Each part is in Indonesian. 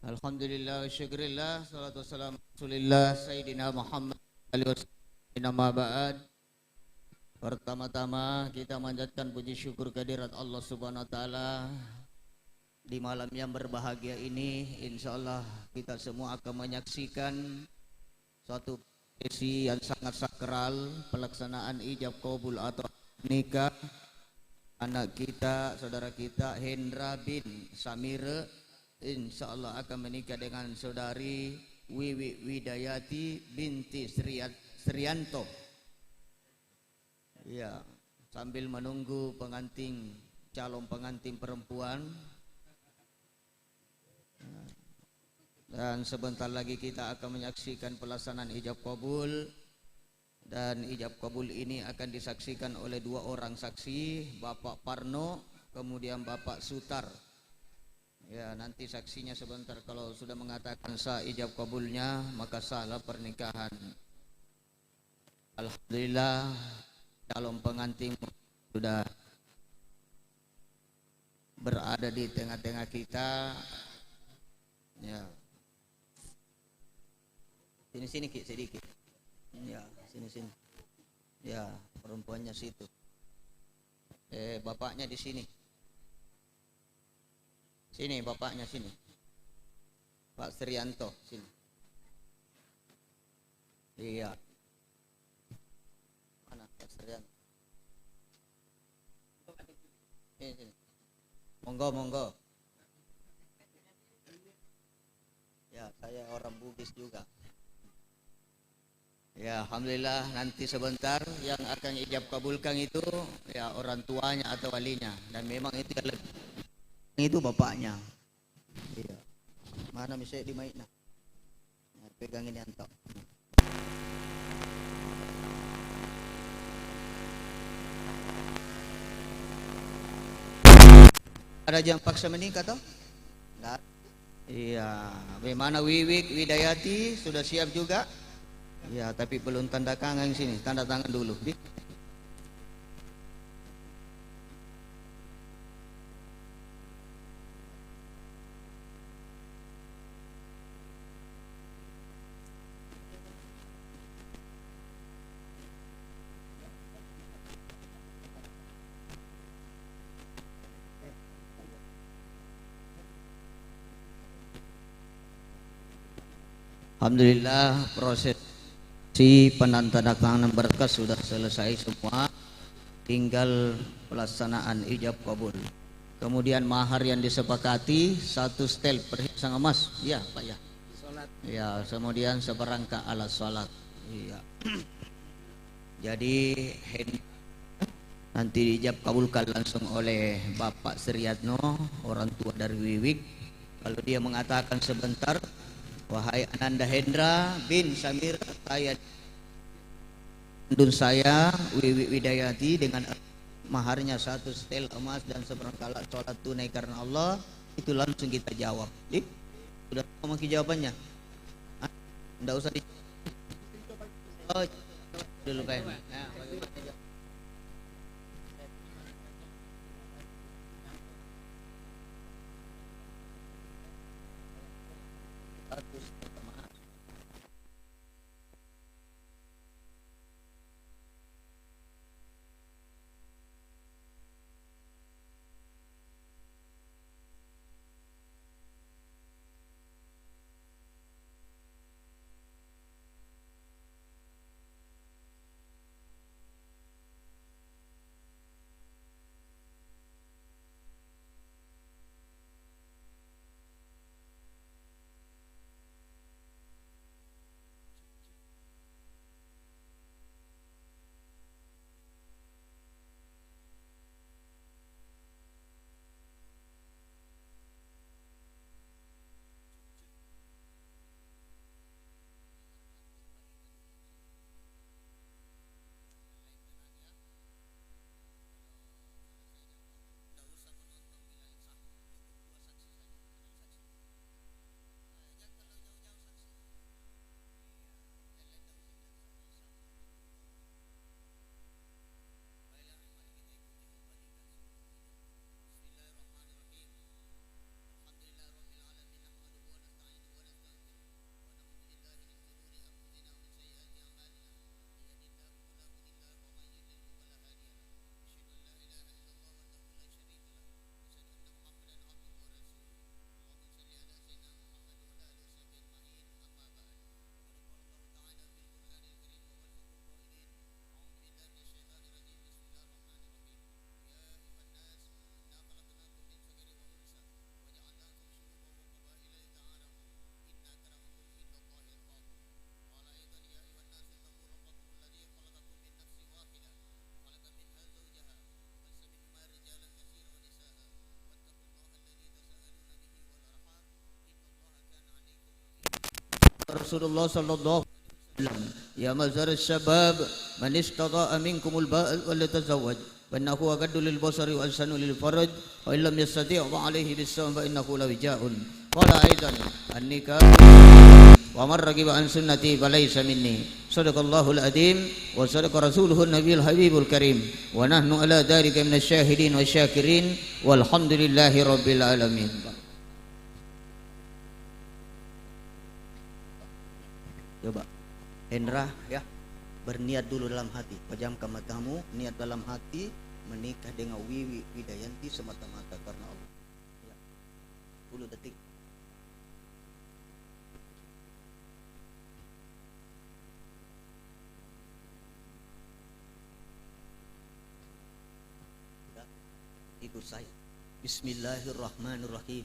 Alhamdulillah, syukurillah, salatu wassalamu Rasulillah, Sayyidina Muhammad alaihi wasallam, ma ba'd. Pertama-tama kita manjatkan puji syukur kehadirat Allah Subhanahu wa taala. Di malam yang berbahagia ini, insyaallah kita semua akan menyaksikan suatu sesi yang sangat sakral, pelaksanaan ijab qabul atau nikah anak kita, saudara kita Hendra bin Samire, insyaallah akan menikah dengan saudari Wiwi Widayati binti Srianto. Ya, sambil menunggu calon pengantin perempuan, dan sebentar lagi kita akan menyaksikan pelaksanaan ijab qabul. Dan ijab kabul ini akan disaksikan oleh dua orang saksi, Bapak Parno, kemudian Bapak Sutar. Ya, nanti saksinya sebentar, kalau sudah mengatakan sah ijab kabulnya, maka sahlah pernikahan. Alhamdulillah, calon pengantin sudah berada di tengah-tengah kita. Ya. Sini Ki, sedikit. Ya, sini. Ya, perempuannya situ. Bapaknya di sini. Sini bapaknya sini. Pak Srianto sini. Iya. Mana Pak Srianto? Sini. Monggo. Ya, saya orang Bugis juga. Ya, alhamdulillah, nanti sebentar yang akan ijab kabulkan itu ya orang tuanya atau walinya, dan memang itu bapaknya. Iya. Mana bisa di main nah. Pegangin Yanto. Ada yang paksa menikah toh? Enggak. Iya, bagaimana Wiwik Widayati sudah siap juga? Ya, tapi belum tanda tangan sini, tanda tangan dulu. Alhamdulillah, proses si penandatanganan berkas sudah selesai semua, tinggal pelaksanaan ijab kabul. Kemudian mahar yang disepakati 1 setel perhiasan emas, ya Pak ya. Salat. Ya, kemudian seperangkat alat salat. Iya. Jadi nanti ijab kabulkan langsung oleh Bapak Sriatno, orang tua dari Wiwik. Kalau dia mengatakan sebentar, wahai Ananda Hendra bin Samir, saya Wiwi Widayati dengan maharnya 1 setel emas dan seperangkat alat sholat tunai karena Allah, itu langsung kita jawab. Sudah memakai jawabannya? Tidak usah di dulu kan. Nah, Rasulullah sallallahu alaihi wasallam, ya mazhar syabab man istata'a minkumul ba'al wal tazawwaj fa innahu aghaddu lil basari wa ahsanu lil faraj wa illam yastati' fa alayhi bis-sawm fa innahu lawijaun. Qala aidan an-nikah wa man ragiba an sunnati falaysa minni. Sadaqallahul adim wa sadaqa rasuluhun nabiyul habibul karim wa nahnu ala dzalika minasy syahidin wasyakirin walhamdulillahi rabbil alamin. Coba Hendra ya, berniat dulu dalam hati, pejamkan matamu, niat dalam hati menikah dengan Wiwi Widayanti semata-mata karena Allah ya. 10 detik. Ikut saya. Bismillahirrahmanirrahim.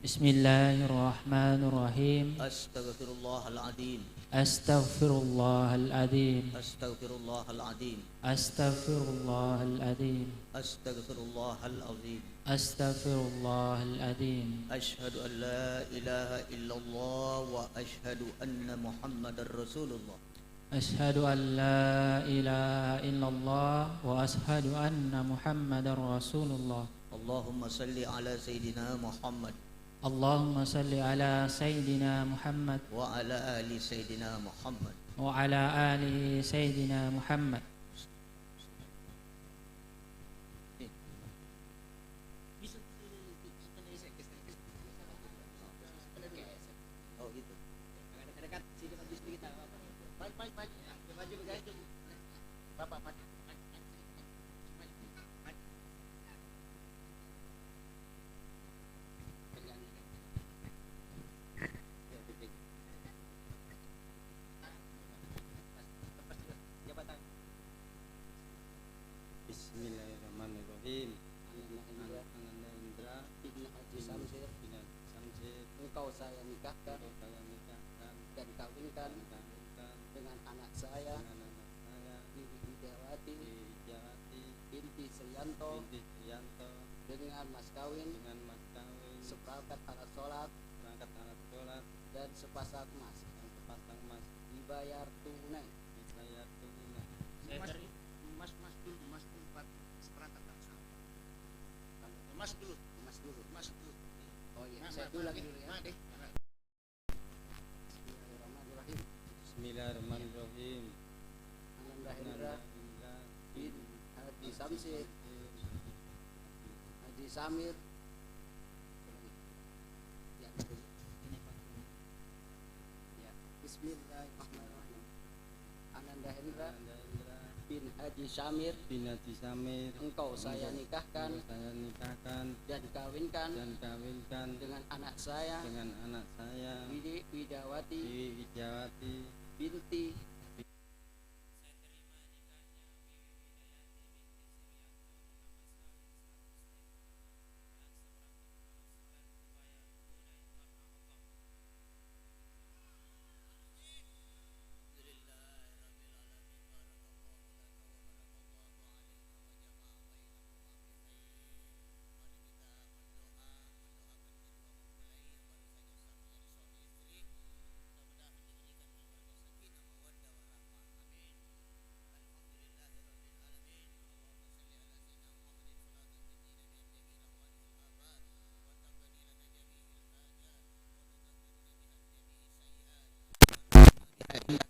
Bismillahirrahmanirrahim. Astaghfirullahaladzim. Astaghfirullahaladzim. Astaghfirullahaladzim. Astaghfirullahaladzim. Astaghfirullahaladzim. Astaghfirullahaladzim. Ashhadu an la ilaha illallah wa ashhadu anna Muhammadar Rasulullah. Ashhadu an la ilaha illallah wa ashhadu anna Muhammadar Rasulullah. Allahumma salli ala Sayyidina Muhammad Allahumma salli ala Sayyidina Muhammad wa ala ali Sayyidina Muhammad wa ala ali Sayyidina Muhammad. Oh gitu. Bismillahirrahmanirrahim. Ananda Indra bin Haji Samsir engkau saya nikahkan dan kawinkan dengan anak saya Wiwi Widiawati binti Sriyanto dengan mas kawin seperangkat alat sholat dan sepasang emas dibayar tunai. Oh iya, saya ulang dulu ya. Bismillahirrahmanirrahim. Bismillahirrahmanirrahim. Ananda Hendra bin Haji Samsir Haji Samir ya, Bismillahirrahmanirrahim. Ananda Hendra bin Haji Samir engkau saya nikahkan dan kawinkan dengan anak saya Wiwi Widiawati binti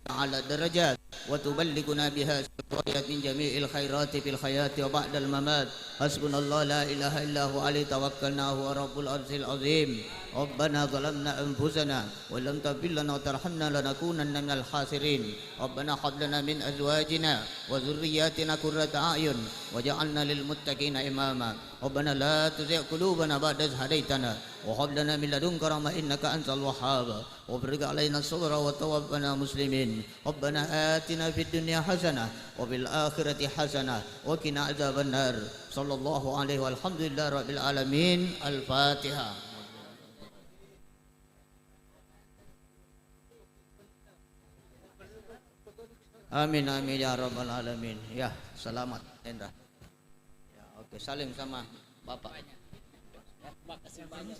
على درجات وتبلغنا بها شفاعة من جميع الخيرات في الحياة وبعد الممات. حسبنا الله لا إله إلا هو عليه توكلنا هو رب العرش العظيم. ربنا ظلمنا أنفسنا ولم تغفر لنا وترحمنا لنكونن من الخاسرين. ربنا هب لنا من أزواجنا وذرياتنا قرة أعين وجعلنا للمتقين إماما. ربنا لا تزغ قلوبنا بعد إذ هديتنا وهب لنا من لدنك رحمة إنك أنت الوهاب وافرج علينا الصبر وتوفنا مسلمين. ربنا آتنا في الدنيا حسنة وفي الآخرة حسنة وقنا عذاب النار. صلى الله عليه والحمد لله رب العالمين. الفاتحة. Amin amin ya rabbal alamin. Ya, selamat Hendra. Ya, oke, salim sama Bapak. Makasih banyak.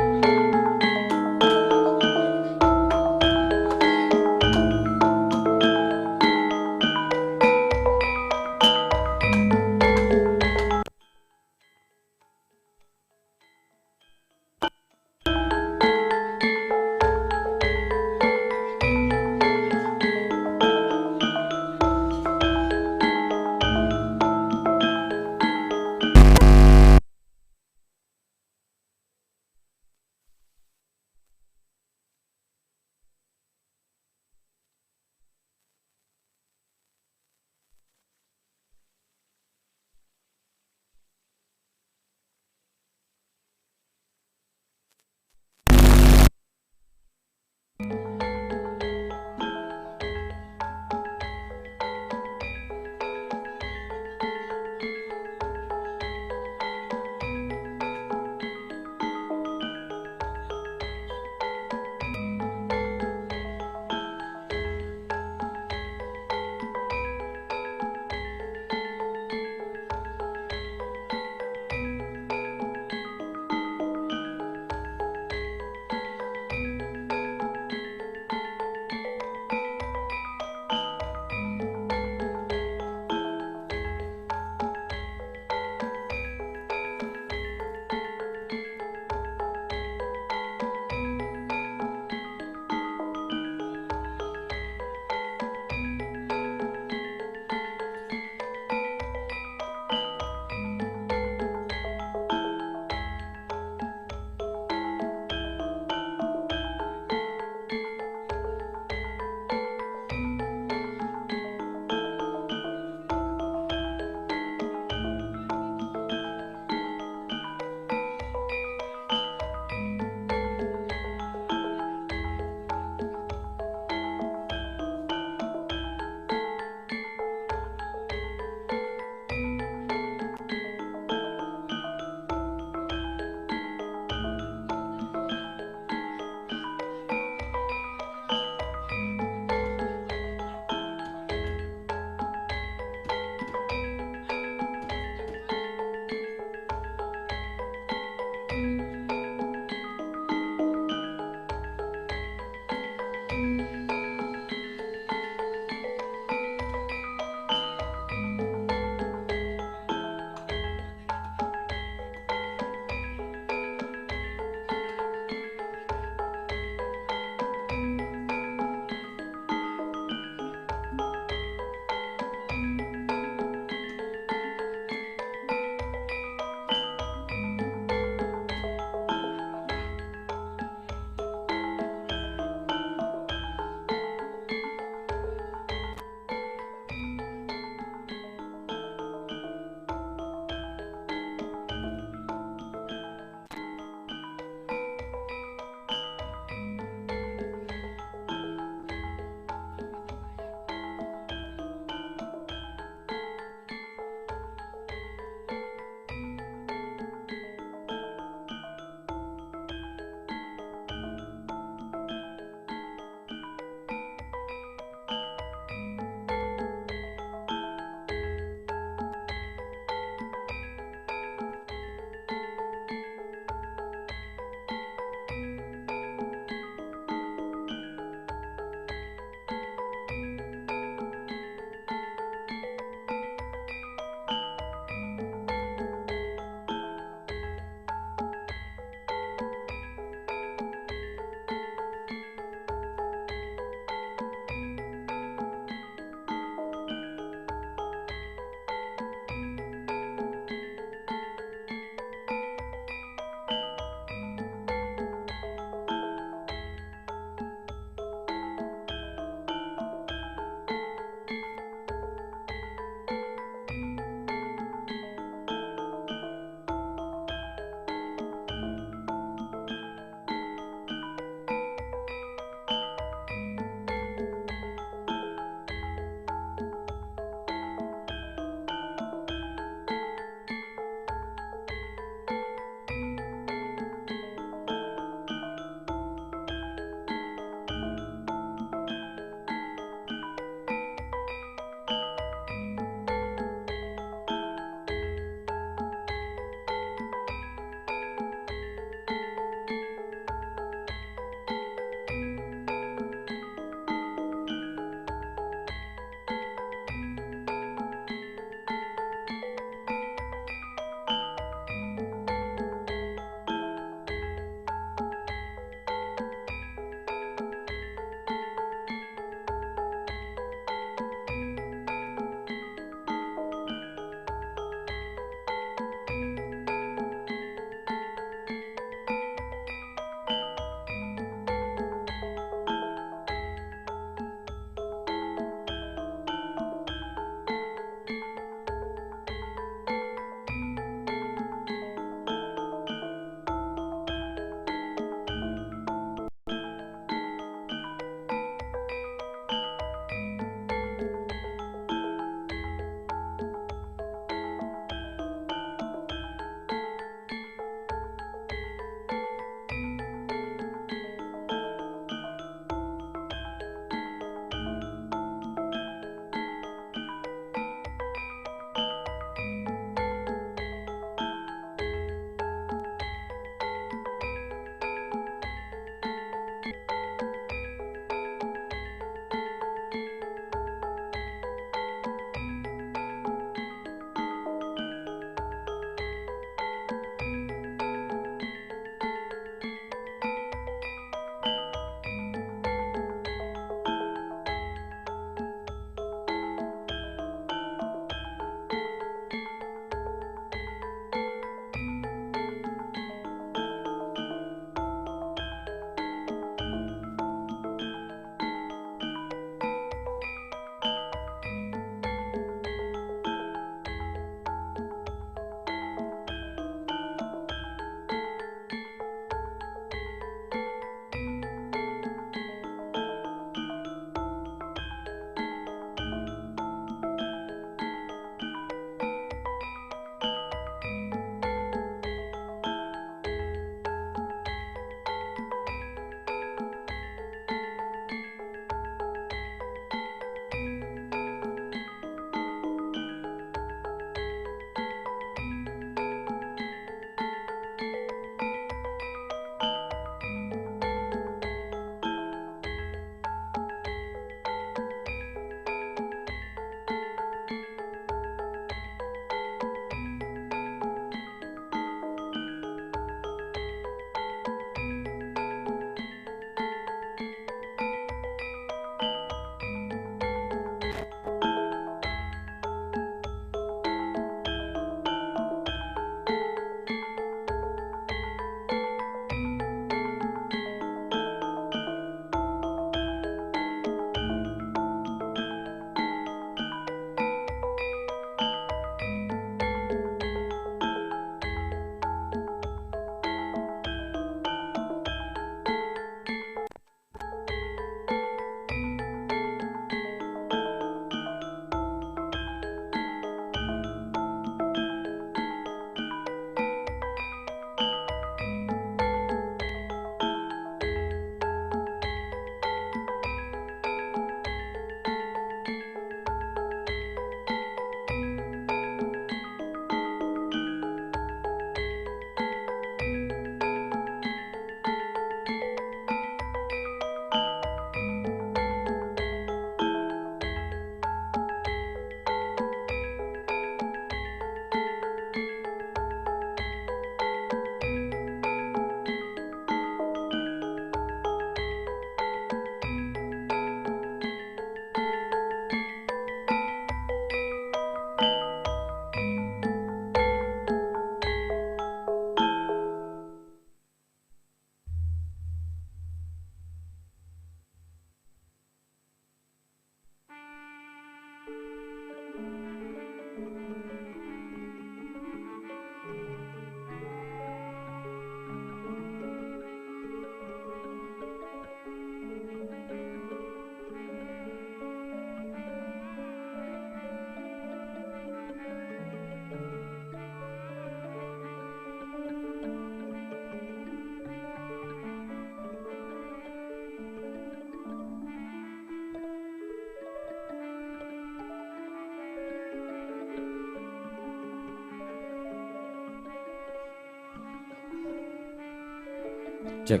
Cek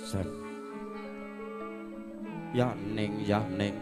set. Ya ning ya ning.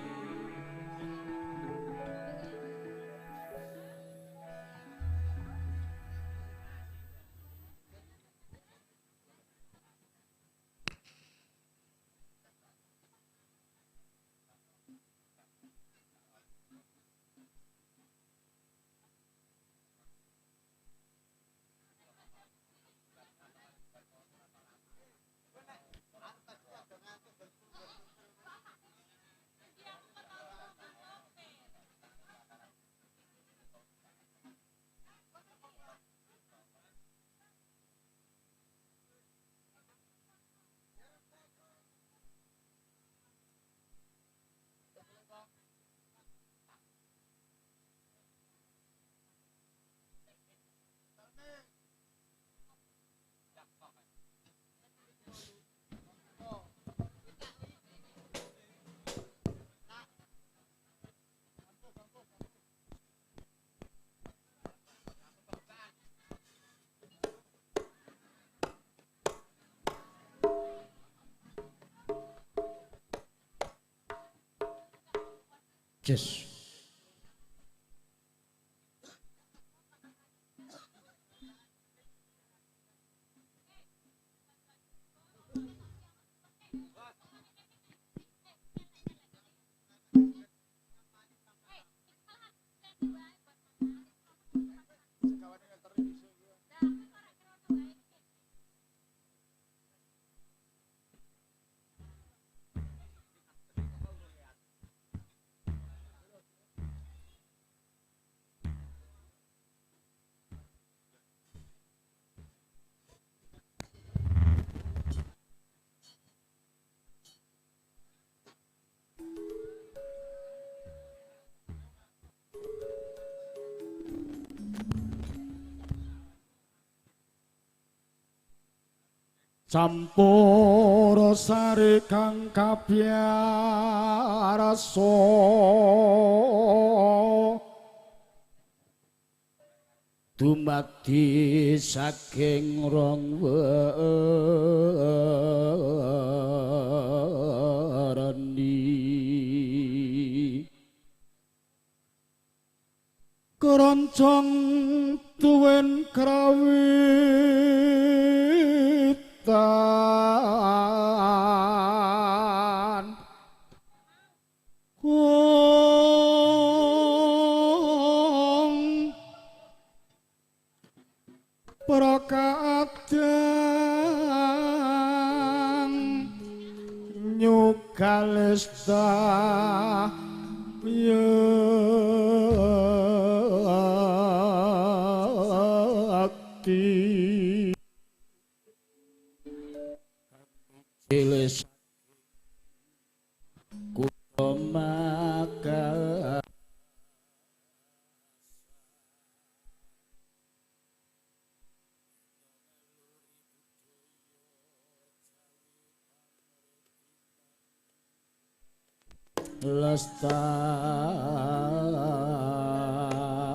Yes. Campur sari kang kabyarasa dumadi saking rong werni keroncong tuwin krawitan wong prakaadang nyukalesta Ilis kutomaka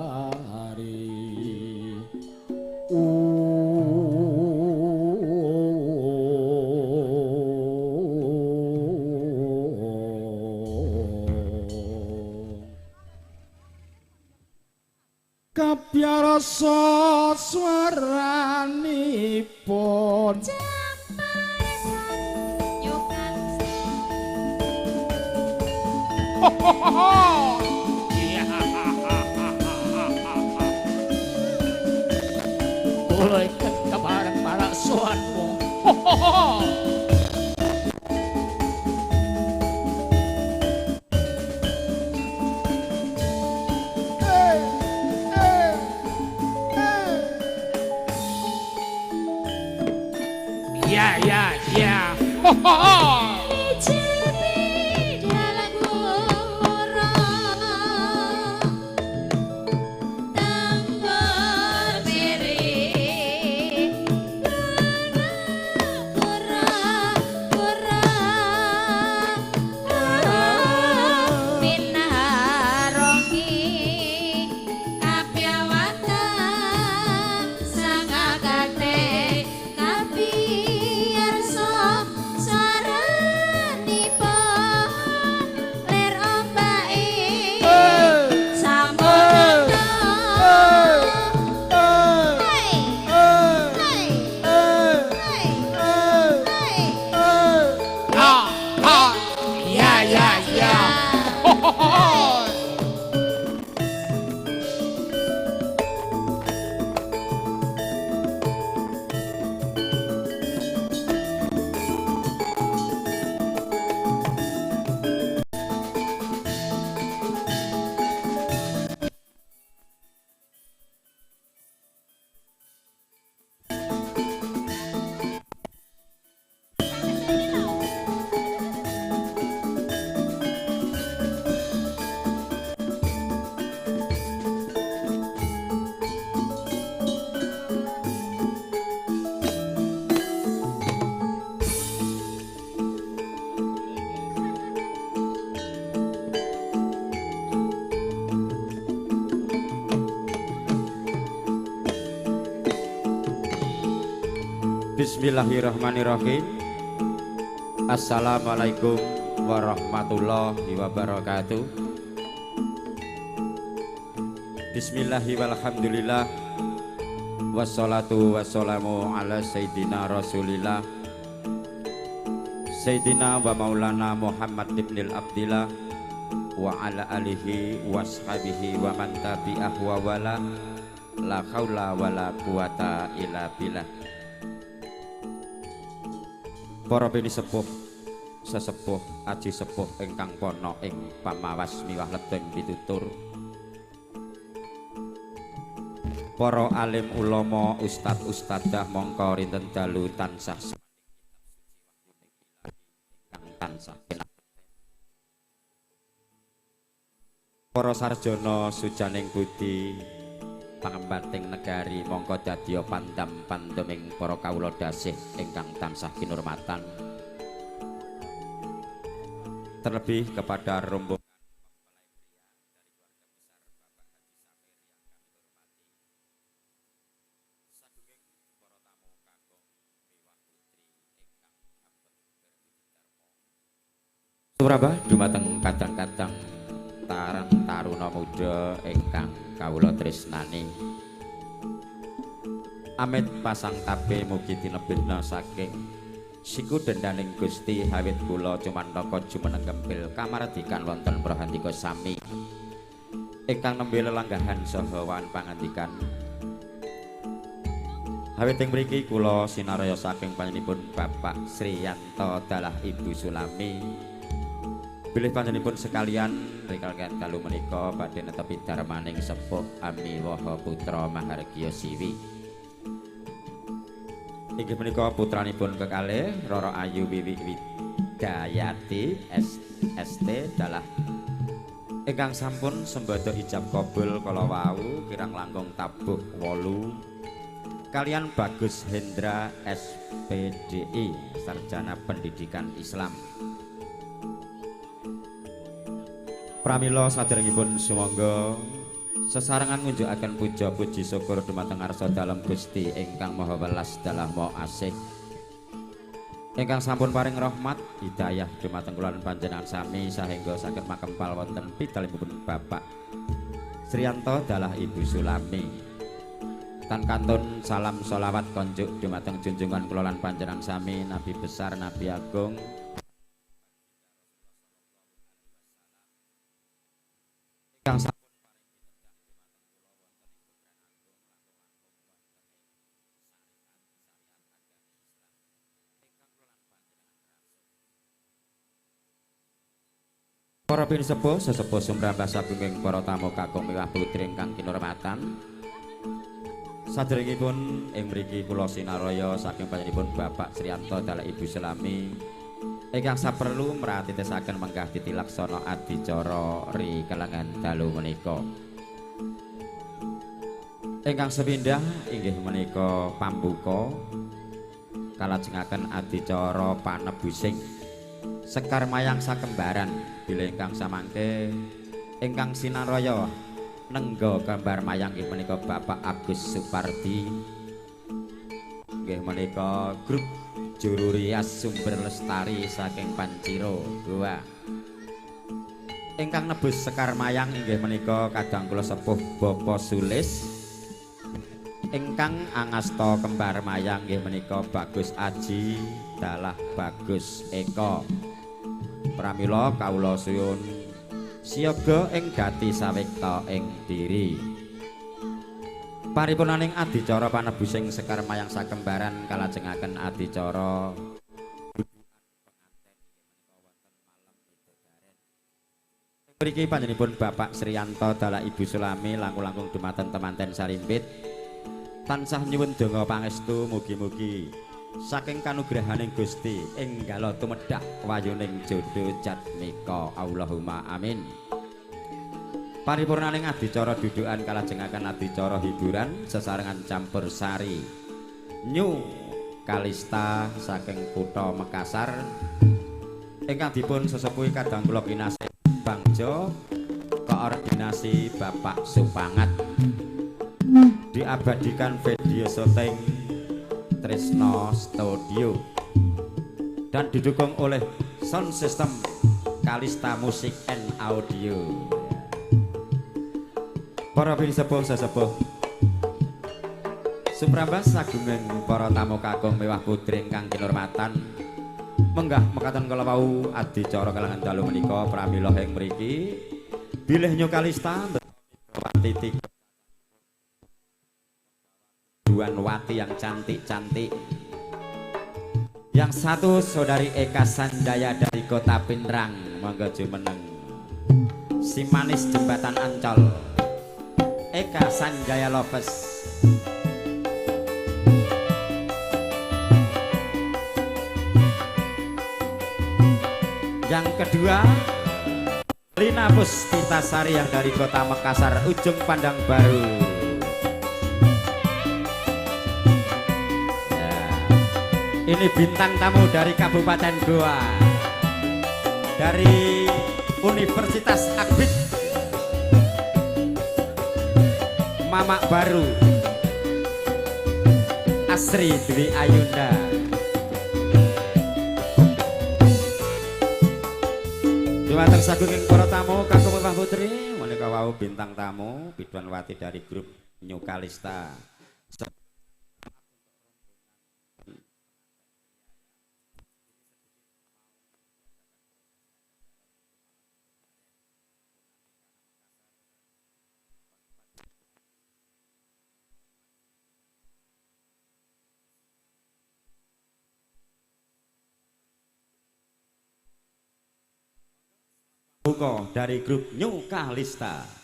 lestari kabyarasa swaranipun Kula iket kebareng para suanmu. Ya. Sang agate kapiarsa Bismillahirrahmanirrahim. Assalamualaikum warahmatullahi wabarakatuh. Bismillahi walhamdulillah. Wassalatu wassalamu ala sayyidina rasulillah Sayyidina wa maulana Muhammad ibnil Abdillah wa ala alihi washabihi wa man tabi'ah wa wala la haula wa la quwata illa billah. Para bini sepuh sesepuh aji sepuh ingkang pono ing pamawas miwah ledeng pitutur, para alim ulama ustad ustadah mongko rinten dalu tansah tansah para sarjana sujaning budi pangembanting negari mongko dadya pandam-pandeming para kawula dasih ingkang tansah kinurmatan, terlebih kepada rombongan Surabaya dumateng kadang-kadang tarang taruna muda ingkang kawula tresnani. Amit pasang tabe mugi tinebena saking siku dendaning Gusti hawit kula cumantaka jumeneng kempil kamardikan wonten prahandika sami ingkang nembe lelanggahan saha wan pangandikan. Hawit ing mriki kula sinaraya saking panjenenganipun Bapak Sriyanto dalah Ibu Sulami. Bilih panjenenganipun sekalian rekalken dalu menika badhe netepi darmaning sepuh Amiwaha putra Mahargya Siwi. Inggih menika putranipun kekalih Roro Ayu Wiwi Widayati ST dalah ingkang sampun sembada ijab kabul kala wau kirang langkung tabuh 8 kalian Bagus Hendra SPDI sarjana pendidikan Islam. Pramila saderengipun sumangga sesarengan ngunjukaken puja puji syukur dumateng ngarsa dalem Gusti ingkang Maha Welas dalah Maha Asih ingkang sampun paring rahmat hidayah dumateng kula panjenengan sami sahingga saged makempal wonten pitalimipun Bapak Sriyanto dalah Ibu Sulami. Tan kantun salam sholawat konjuk dumateng junjungan kula lan panjenengan sami Nabi besar Nabi agung ingkang sampun para pin sepuh sesepuh sumrambah sabunging para tamu kakung miwah putri ingkang kinurmatan. Saderengipun ing mriki kula sinaraya saking panjenenganipun Bapak Sriyanto dalah Ibu Sulami ingkang saperlu mratitesaken menggah titilaksana adicara ri kelangan dalu menika. Ingkang sepindhah inggih menika pambuka kalajengaken adicara panebusing Sekar Mayang Sakembaran bilih ingkang samangke ingkang sinaraya nengga gambar mayang inggih menika Bapak Agus Supardi inggih menika grup Juru Rias Sumber Lestari saking Panciro Goa. Ingkang nebus sekar mayang inggih menika kadang kula sepuh Bapak Sulis. Ingkang angasta kembar mayang inggih menika Bagus Aji dalah Bagus Eko. Pramila kawula suwun siyaga ing gati sawekta ing diri. Paripurnaning adicara panebusing Sekar Mayang Sakembaran kalajengaken adicara mriki panjenenganipun Bapak Sriyanto dalah Ibu Sulami langkung-langkung dumateng temanten sarimpit tansah nyuwun donga pangestu mugi-mugi saking kanugrahaning Gusti enggala tumedhak wayuning jodho jatmika Allahumma amin. Paripurnaning adicara dudukan kalajengaken adicara hiburan sesarengan campur sari New Kalista saking kutha Makassar ingkang dipun sesepuhi kadang kula kinasih Bangjo koordinasi Bapak Supangat diabadikan video syuting Trisno Studio dan didukung oleh sound system Kalista Musik and Audio. Para bin sepuh sesepuh Suprambas sagunging para tamu kakung mewah putri ingkang kinurmatan menggah mekaten kala wau adicara kalangan dalu menika pramila ing mriki bilih Nyo Kalista titik Duan Wati yang cantik-cantik. Yang satu saudari Eka Sanjaya dari Kota Pinrang, monggo jumeneng. Si manis jembatan Ancol, Eka Sanjaya Loves. Yang kedua Lina Puspitasari yang dari Kota Makassar, ujung Pandang Baru. Ini bintang tamu dari Kabupaten Goa, dari Universitas Akbit, Mamak Baru, Asri Dwi Ayunda. Dumateng sagunging para tamu kakung Mbah Putri menika wau bintang tamu Biduan Wati dari grup Nyo Kalista. Buko dari grup Nyo Kalista.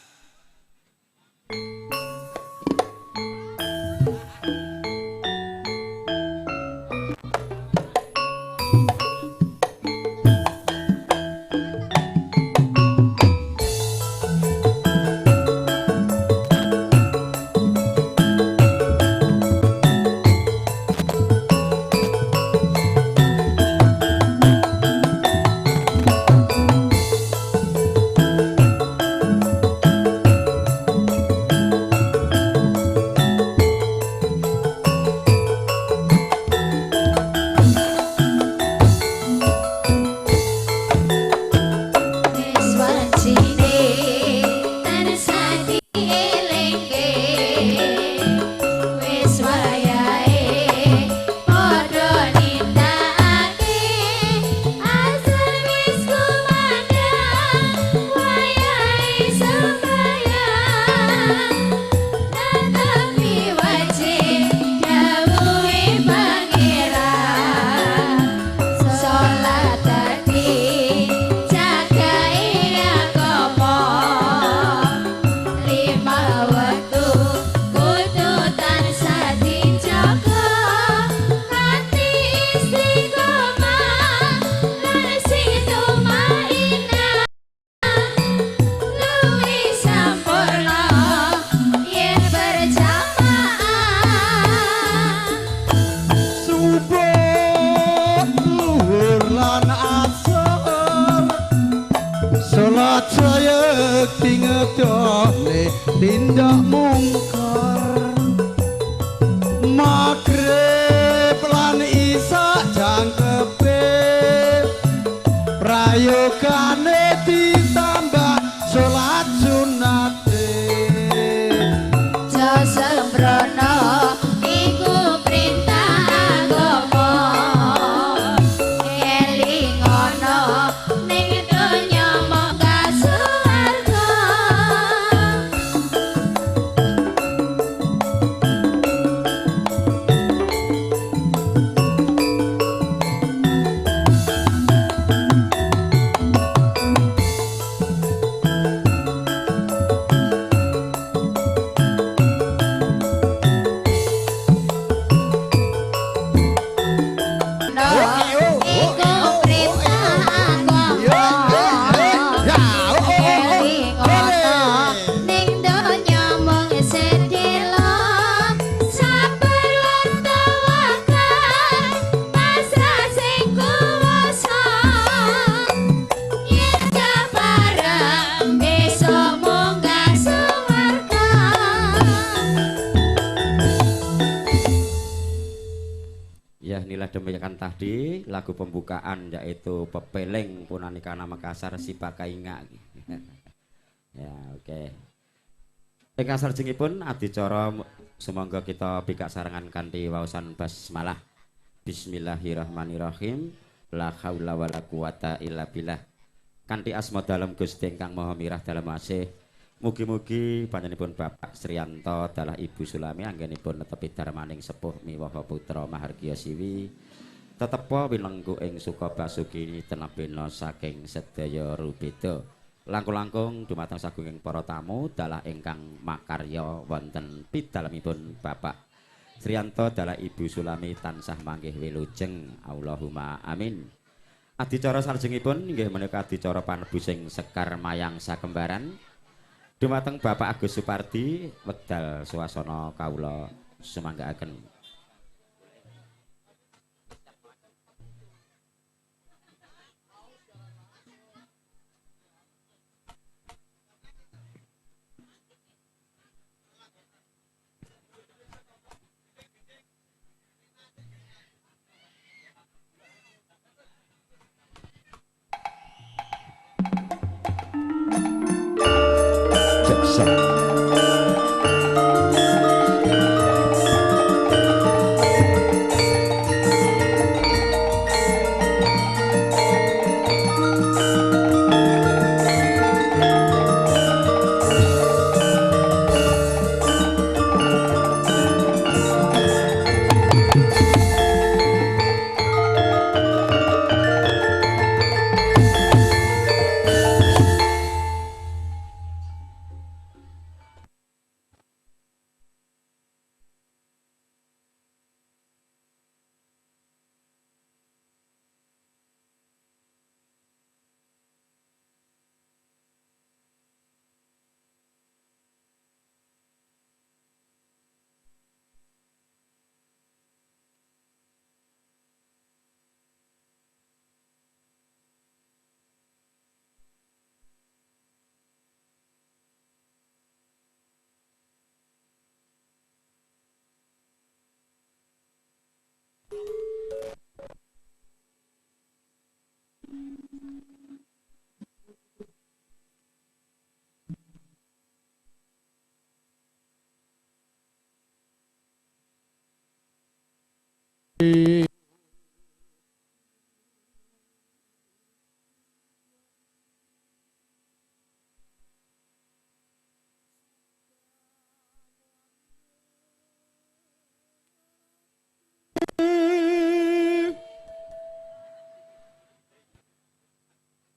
Tindak mungkar magrib lan isa jangkepe prayogane ditambah salat sunate aja sembrono iku perintah agama elingono ning donya mongga swarga. tadi lagu pembukaan yaitu Pepeling Punanikana Makassar si Pakainga. Ya, oke. Ing salajengipun adicara sumangga kita bikak sarengan kanthi waosan basmalah. Bismillahirrahmanirrahim. La haula wala quwata illa billah. Kanthi asma dalem Gusti ingkang Maha Mirah dalem asih. Mugi-mugi panjenenganipun Bapak Sriyanto dalah Ibu Sulami anggenipun netepi darmaning sepuh miwaha putra mahargya siwi tetepa winengku ing suka basuki tenebena saking sedaya rubeda langkung-langkung dumateng sagunging para tamu dalah ingkang makarya wonten pidalemipun Bapak Sriyanto dalah Ibu Sulami tansah manggih wilujeng Allahumma amin. Adicara salajengipun inggih menika adicara panebusing Sekar Mayang Sakembaran dumateng Bapak Agus Supardi wekdal swasana kawula sumanggaaken.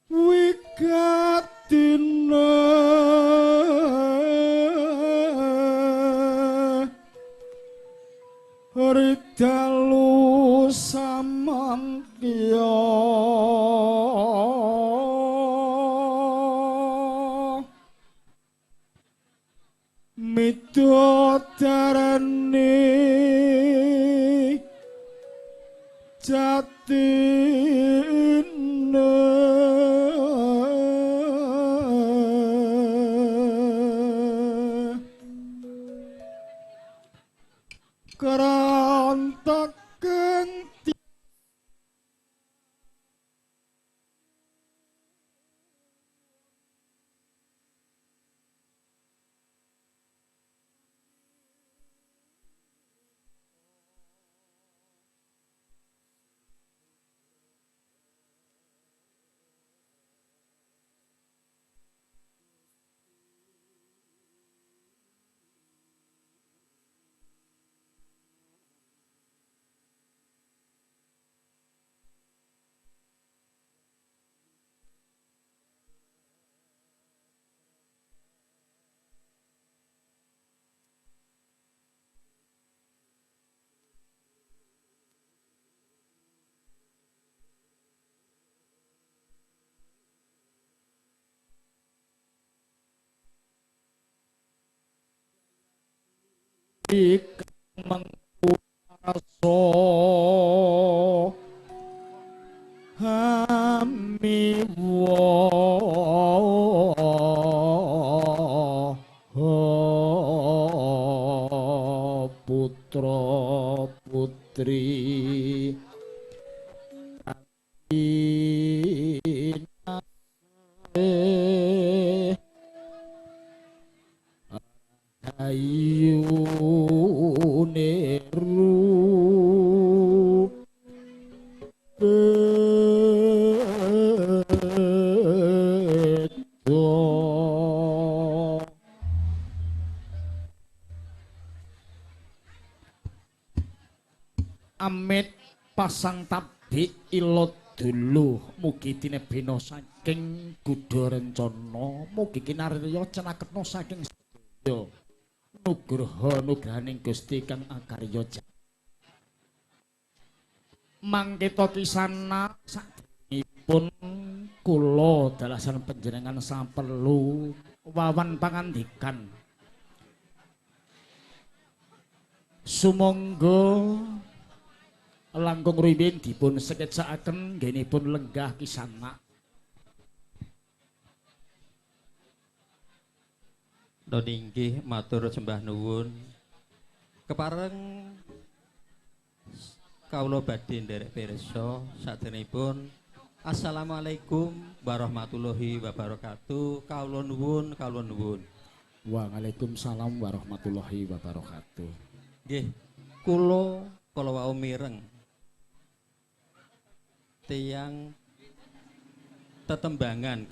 Wigatina ridalu samangkya midodarani jatine kerantaken ikang mengkuaso hamiwa putra putri ayu neru amit pasang tabi ilot dulu mugi tinebena saking Gudha Rencana mugi kinarya cenaketna saking sedaya nugraha nugrahaning Gusti kang akarya mangkita kisana sadèrèngipun kula dalasan panjenengan saperlu wawan pangandikan sumangga langkung rumiyin dipun sekecakaken nggenipun lenggah kisana. Nggih matur sembah nuwun. Kepareng kawula badhe nderek pirsa saderengipun Assalamualaikum warahmatullahi wabarakatuh. Kawula nuwun, kawula nuwun. Waalaikumsalam warahmatullahi wabarakatuh. Nggih, kula wau mireng tiyang tetembangan